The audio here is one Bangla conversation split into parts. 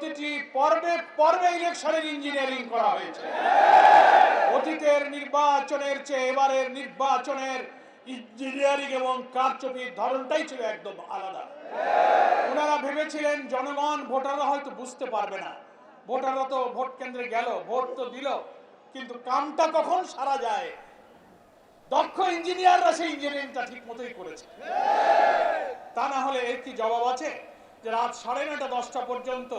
প্রতিটি পর্বে পর্বে ইলেকশনের ইঞ্জিনিয়ারিং করা হয়েছে। অতীতের নির্বাচনের চেয়ে এবারের নির্বাচনের ইঞ্জিনিয়ারিং এবং কারচুপির ধরনটাই ছিল একদম আলাদা। ওনারা ভেবেছিলেন জনগণ ভোটাররা হয়তো বুঝতে পারবে না, ভোটাররা তো ভোট কেন্দ্রে গেল, ভোট তো দিল, কিন্তু কামটা কখন সারা যায় দক্ষ ইঞ্জিনিয়াররা সেই ইঞ্জিনিয়ারিংটা ঠিক মতোই করেছে। তা না হলে এর কি জবাব আছে যে রাত 9:30 10টা পর্যন্ত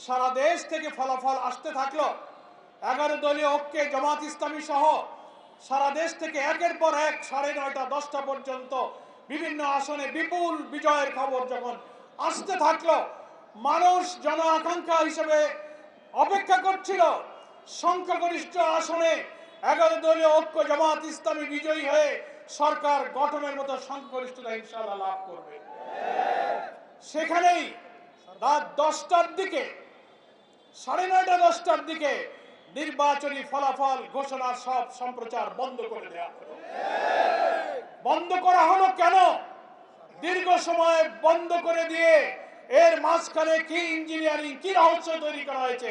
সারা দেশ থেকে ফলাফল আসতে থাকলো। 11 দলীয় ঐক্যে জামাত ইসলামী সহ সারা দেশ থেকে একের পর এক 9:30 10টা পর্যন্ত বিভিন্ন আসনে বিপুল বিজয়ের খবর যখন আসতে থাকলো, মানুষ জন আকাঙ্ক্ষা হিসেবে অপেক্ষা করছিল সংখ্যাগরিষ্ঠ আসনে 11 দলীয় ঐক্য জামাত ইসলামী বিজয়ী হয়ে সরকার গঠনের মতো সংখ্যাগরিষ্ঠতা ইনশাআল্লাহ লাভ করবে। সেখানেই রাত 10টার দিকে 9:30 10টার দিকে নির্বাচনী ফলাফল ঘোষণা সব সম্প্রচার বন্ধ করে দেওয়া হলো। বন্ধ করা হলো কেন? দীর্ঘ সময় বন্ধ করে দিয়ে এর মাঝখানে কি ইঞ্জিনিয়ারিং, কি রহস্য তৈরি করা হয়েছে,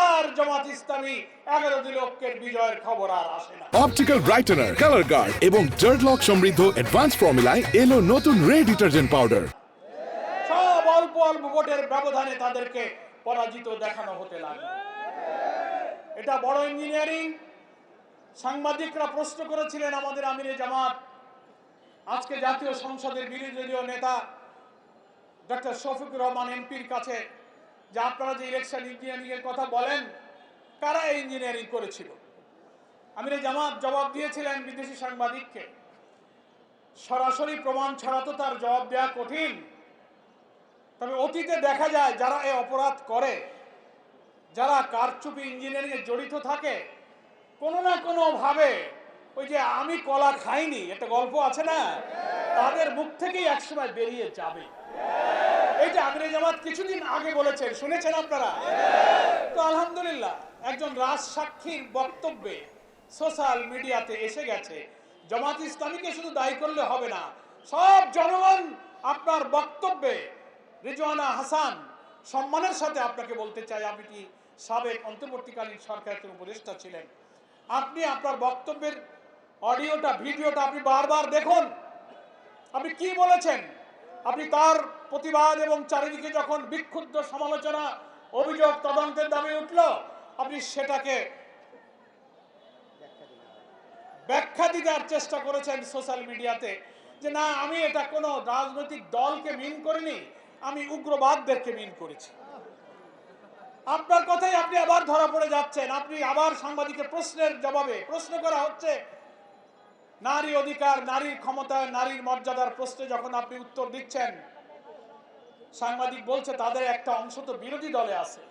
আর জামাত ইসলামী 11 দলীয় ঐক্যের বিজয়ের খবর আর আসে না। অপটিক্যাল ব্রাইটেনার, কালার গার্ড এবং ডার্ট লক সমৃদ্ধ অ্যাডভান্স ফর্মুলায় এলো নতুন রে ডিটারজেন্ট পাউডার। সব অল্প অল্প ভোটের ব্যবধানে তাদেরকে পরাজিত দেখানো হতে লাগলো। এটা বড় ইঞ্জিনিয়ারিং। সাংবাদিকরা প্রশ্ন করেছিলেন আমাদের আমিরে জামাত, আজকে জাতীয় সংসদের বিরোধী দলীয় নেতা ডক্টর শফিকুর রহমান এমপির কাছে, যে আপনারা যে ইলেকশন ইঞ্জিনিয়ারিং এর কথা বলেন, কারা এই ইঞ্জিনিয়ারিং করেছিল? আমিরে জামাত জবাব দিয়েছিলেন বিদেশি সাংবাদিককে, সরাসরি প্রমাণ ছাড়া তো তার জবাব দেওয়া কঠিন। তবে অতীতে দেখা যায় যারা এই অপরাধ করে, যারা কারচুপি ইঞ্জিনিয়ারিং এ জড়িত থাকে, কোনো না কোনো ভাবে ওই যে আমি কলা খাইনি একটা গল্প আছে না, তাদের মুখ থেকেই একসময় বেরিয়ে যাবে। এই যে আমিরে জামাত কিছুদিন আগে বলেছেন, শুনেছেন আপনারা তো? আলহামদুলিল্লাহ, একজন রাজসাক্ষীর বক্তব্যে সোশ্যাল মিডিয়াতে এসে গেছে। জামাত ইসলামীকে শুধু দায়ী করলে হবে না, সব জনগণ আপনার বক্তব্যে। রিজওয়ানা হাসান, সম্মানের সাথে আপনাকে বলতে চাই, আপনি কি সাবেক অন্তর্বর্তীকালীন সরকারের উপদেষ্টা ছিলেন, আপনি আপনার বক্তব্যের অডিওটা, ভিডিওটা আপনি বারবার দেখুন। আপনি কি বলেছেন? আপনি তার প্রতিবাদ এবং চারিদিকে যখন বিক্ষুব্ধ সমালোচনা, অভিযোগ, তদন্তের দাবি উঠল, আপনি সেটাকে ব্যাখ্যা দেওয়ার চেষ্টা করেছেন সোশ্যাল মিডিয়াতে, যে না, আমি এটা কোনো রাজনৈতিক দলকে মিন করিনি, আমি উগ্রবাদদেরকে মিন করেছি। আপনার কথাই আপনি আবার ধরা পড়ে যাচ্ছেন। আপনি আবার সাংবাদিকের প্রশ্নের জবাবে, প্রশ্ন করা হচ্ছে নারী অধিকার, নারীর ক্ষমতা, নারীর মর্যাদার প্রশ্নে যখন আপনি উত্তর দিচ্ছেন, সাংবাদিক বলছে তাদের একটা অংশ তো বিরোধী দলে আছে।